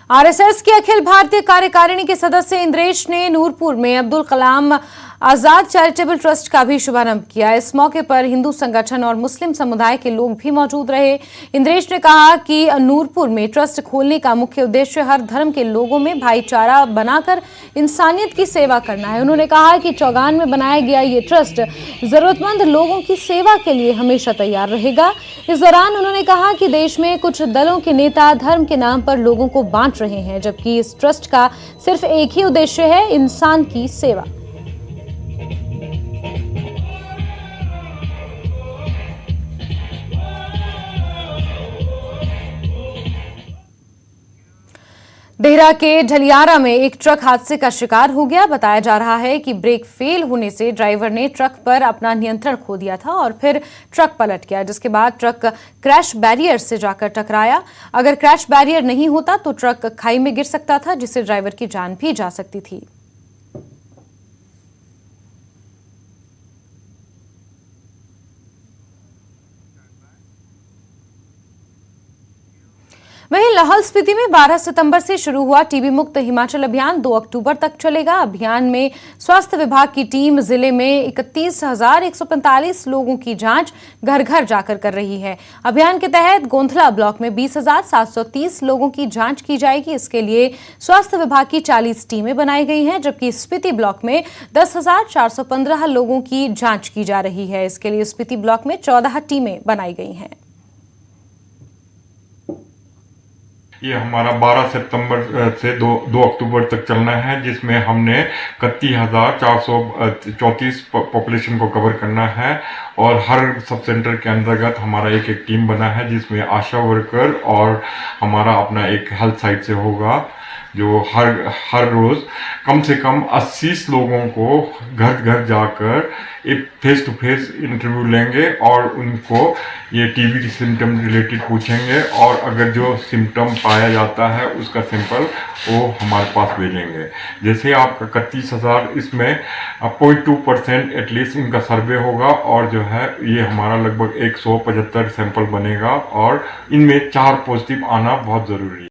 RSS के अखिल भारतीय कार्यकारिणी के सदस्य इंद्रेश ने नूरपुर में अब्दुल कलाम आजाद चैरिटेबल ट्रस्ट का भी शुभारंभ किया। इस मौके पर हिंदू संगठन और मुस्लिम समुदाय के लोग भी मौजूद रहे। इंद्रेश ने कहा कि नूरपुर में ट्रस्ट खोलने का मुख्य उद्देश्य हर धर्म के लोगों में भाईचारा बनाकर इंसानियत की सेवा करना है। उन्होंने कहा कि चौगान में बनाया गया ये ट्रस्ट जरूरतमंद लोगों की सेवा के लिए हमेशा तैयार रहेगा। इस दौरान उन्होंने कहा कि देश में कुछ दलों के नेता धर्म के नाम पर लोगों को बांट रहे हैं, जबकि इस ट्रस्ट का सिर्फ एक ही उद्देश्य है, इंसान की सेवा। देहरा के ढलियारा में एक ट्रक हादसे का शिकार हो गया। बताया जा रहा है कि ब्रेक फेल होने से ड्राइवर ने ट्रक पर अपना नियंत्रण खो दिया था और फिर ट्रक पलट गया, जिसके बाद ट्रक क्रैश बैरियर से जाकर टकराया। अगर क्रैश बैरियर नहीं होता तो ट्रक खाई में गिर सकता था, जिससे ड्राइवर की जान भी जा सकती थी। वहीं लाहौल स्पीति में 12 सितंबर से शुरू हुआ टीबी मुक्त हिमाचल अभियान 2 अक्टूबर तक चलेगा। अभियान में स्वास्थ्य विभाग की टीम जिले में 31,145 लोगों की जांच घर घर जाकर कर रही है। अभियान के तहत गोंधला ब्लॉक में 20,730 लोगों की जांच की जाएगी। इसके लिए स्वास्थ्य विभाग की 40 टीमें बनाई गई हैं, जबकि स्पीति ब्लॉक में 10,415 लोगों की जांच की जा रही है। इसके लिए स्पीति ब्लॉक में 14 टीमें बनाई गई हैं। ये हमारा 12 सितंबर से 2 अक्टूबर तक चलना है, जिसमें हमने 31,434 पॉपुलेशन को कवर करना है। और हर सब सेंटर के अंतर्गत हमारा एक टीम बना है, जिसमें आशा वर्कर और हमारा अपना एक हेल्थ साइट से होगा, जो हर रोज़ कम से कम 80 लोगों को घर घर जाकर एक फेस टू फेस इंटरव्यू लेंगे और उनको ये टीबी के सिम्टम रिलेटेड पूछेंगे, और अगर जो सिम्टम पाया जाता है उसका सैंपल वो हमारे पास भेजेंगे। जैसे आपका 31,000, इसमें 0.2% एटलीस्ट इनका सर्वे होगा, और जो है ये हमारा लगभग 175 सैंपल बनेगा, और इनमें 4 पॉजिटिव आना बहुत ज़रूरी है।